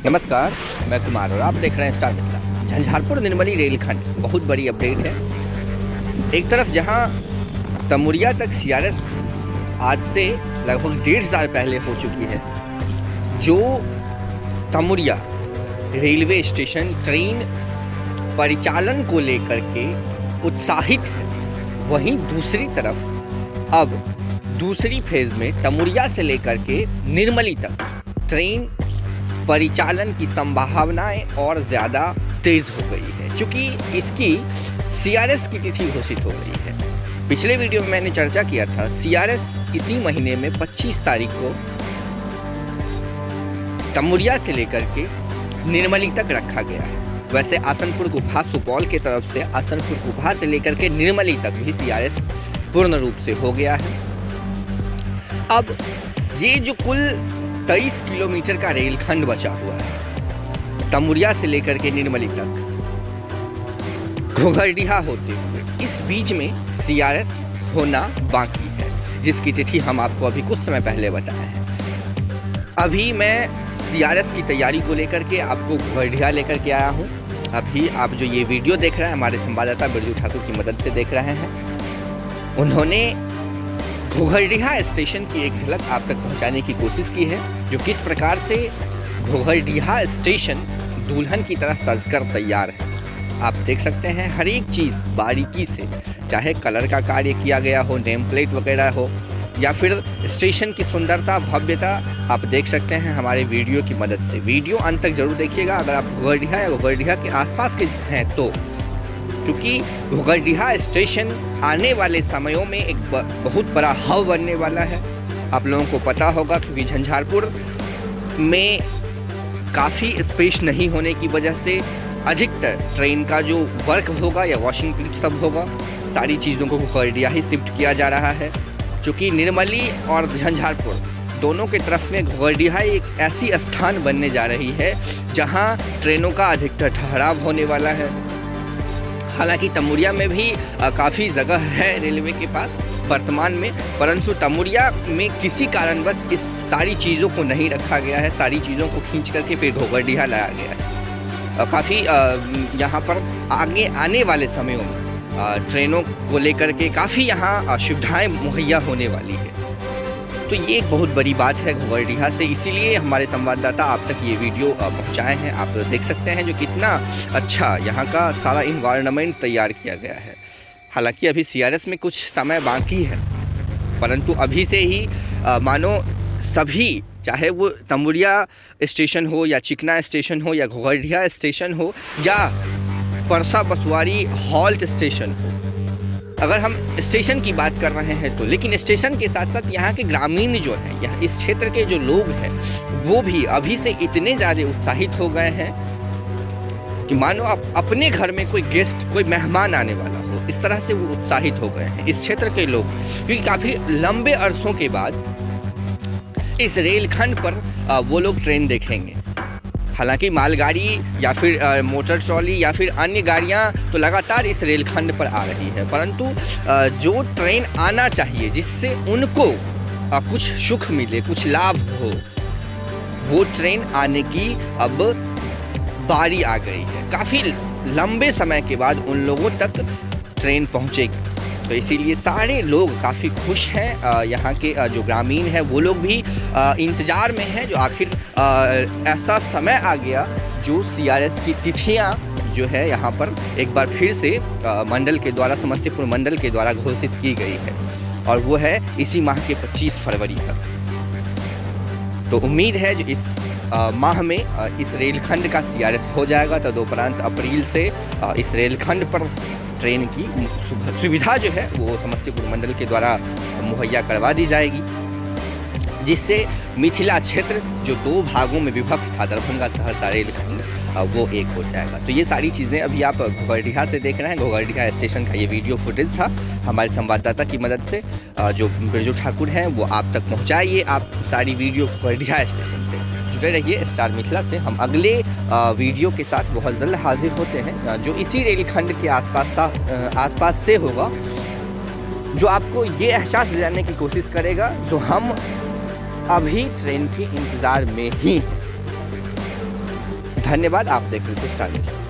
नमस्कार, मैं कुमार और आप देख रहे हैं स्टार मिथिला। झंझारपुर निर्मली रेलखंड बहुत बड़ी अपडेट है। एक तरफ जहां तमुरिया तक सीआरएस आज से लगभग 1.5 साल पहले हो चुकी है, जो तमुरिया रेलवे स्टेशन ट्रेन परिचालन को लेकर के उत्साहित है, वहीं दूसरी तरफ अब दूसरी फेज में तमुरिया से लेकर के निर्मली तक ट्रेन परिचालन की संभावनाएं और ज़्यादा तेज़ हो गई है, क्योंकि इसकी सीआरएस की तिथि घोषित हो गई है। पिछले वीडियो में मैंने चर्चा किया था, सीआरएस इसी महीने में 25 तारीख को तमुरिया से लेकर के निर्मली तक रखा गया है। वैसे आसनपुर गुफा सुपौल के तरफ से आसनपुर गुफा से लेकर के निर्मली तक भी सीआरएस पूर्ण रूप से हो गया है। अब ये जो कुल 23 किलोमीटर का रेलखंड बचा हुआ है, तमुरिया से लेकर के निर्मली तक घोघरडीहा होते हुए, इस बीच में सीआरएस होना बाकी है, जिसकी तिथि हम आपको अभी कुछ समय पहले बताए हैं। अभी मैं सीआरएस की तैयारी को लेकर के आपको घोघरडीहा लेकर के आया हूँ। अभी आप जो ये वीडियो देख रहे हैं, हमारे संवाददाता बिरजू ठाकुर की मदद से देख रहे हैं। उन्होंने घोघरडीहा स्टेशन की एक झलक आप तक पहुंचाने की कोशिश की है, जो किस प्रकार से घोघरडीहा स्टेशन दुल्हन की तरह सजकर तैयार है। आप देख सकते हैं हर एक चीज़ बारीकी से, चाहे कलर का कार्य किया गया हो, नेम प्लेट वगैरह हो, या फिर स्टेशन की सुंदरता भव्यता, आप देख सकते हैं हमारे वीडियो की मदद से। वीडियो अंत तक जरूर देखिएगा अगर आप घोघरडीहा या घोघरडीहा के आसपास के हैं तो, क्योंकि घोघरडीहा स्टेशन आने वाले समयों में एक बहुत बड़ा हब बनने वाला है। आप लोगों को पता होगा कि झंझारपुर में काफ़ी स्पेस नहीं होने की वजह से अधिकतर ट्रेन का जो वर्क होगा या वॉशिंग पीट सब होगा, सारी चीज़ों को घोघरडीहा ही शिफ्ट किया जा रहा है। क्योंकि निर्मली और झंझारपुर दोनों के तरफ में घोघरडीहा एक ऐसी स्थान बनने जा रही है जहां ट्रेनों का अधिकतर ठहराव होने वाला है। हालांकि तमुरिया में भी काफ़ी जगह है रेलवे के पास वर्तमान में, परंतु तमुरिया में किसी कारणवश इस सारी चीज़ों को नहीं रखा गया है। सारी चीज़ों को खींच करके फिर घोघरडीहा लाया गया है। काफ़ी यहाँ पर आगे आने वाले समयों में ट्रेनों को लेकर के काफ़ी यहाँ सुविधाएं मुहैया होने वाली है। तो ये एक बहुत बड़ी बात है घोघरडीहा से, इसीलिए हमारे संवाददाता आप तक ये वीडियो पहुँचाए हैं। आप देख सकते हैं जो कितना अच्छा यहाँ का सारा इन्वायरमेंट तैयार किया गया है। हालांकि अभी सीआरएस में कुछ समय बाकी है, परंतु अभी से ही मानो सभी, चाहे वो तमुरिया स्टेशन हो या चिकना स्टेशन हो या घोघरडीहा स्टेशन हो या परसा बसवारी हॉल्ट स्टेशन हो, अगर हम स्टेशन की बात कर रहे हैं तो, लेकिन स्टेशन के साथ साथ यहाँ के ग्रामीण जो हैं, यहाँ इस क्षेत्र के जो लोग हैं, वो भी अभी से इतने ज़्यादा उत्साहित हो गए हैं कि मानो आप अपने घर में कोई गेस्ट, कोई मेहमान आने वाला हो, इस तरह से वो उत्साहित हो गए हैं इस क्षेत्र के लोग। क्योंकि काफ़ी लंबे अरसों के बाद इस रेलखंड पर वो लोग ट्रेन देखेंगे। हालांकि मालगाड़ी या फिर मोटर ट्रॉली या फिर अन्य गाड़ियां तो लगातार इस रेलखंड पर आ रही है, परंतु जो ट्रेन आना चाहिए जिससे उनको कुछ सुख मिले, कुछ लाभ हो, वो ट्रेन आने की अब बारी आ गई है। काफ़ी लंबे समय के बाद उन लोगों तक ट्रेन पहुंचेगी, तो इसीलिए सारे लोग काफ़ी खुश हैं। यहाँ के जो ग्रामीण हैं वो लोग भी इंतज़ार में हैं, जो आखिर ऐसा समय आ गया जो सीआरएस की तिथियाँ जो है यहाँ पर एक बार फिर से मंडल के द्वारा, समस्तीपुर मंडल के द्वारा घोषित की गई है, और वो है इसी माह के 25 फरवरी तक। तो उम्मीद है जो इस माह में इस रेलखंड का सीआरएस हो जाएगा, तदुपरांत अप्रैल से इस रेलखंड पर ट्रेन की सुविधा जो है वो समस्तीपुर मंडल के द्वारा मुहैया करवा दी जाएगी, जिससे मिथिला क्षेत्र जो 2 भागों में विभक्त था, दरभंगा सहरसा रेलखंड, वो एक हो जाएगा। तो ये सारी चीज़ें अभी आप घोघरडीहा से देख रहे हैं। घोघरडीहा स्टेशन का ये वीडियो फुटेज था हमारे संवाददाता की मदद से, जो बिरजू ठाकुर हैं वो आप तक पहुँचाइए आप सारी वीडियो घोघरडीहा स्टेशन से। जुड़े रहिए स्टार मिथिला से। हम अगले वीडियो के साथ बहुत जल्द हाजिर होते हैं, जो इसी रेलखंड के आसपास से होगा, जो आपको ये एहसास दिलाने की कोशिश करेगा जो हम अभी ट्रेन के इंतज़ार में ही हैं। धन्यवाद। आप देख रहे थे स्टार न्यूज़।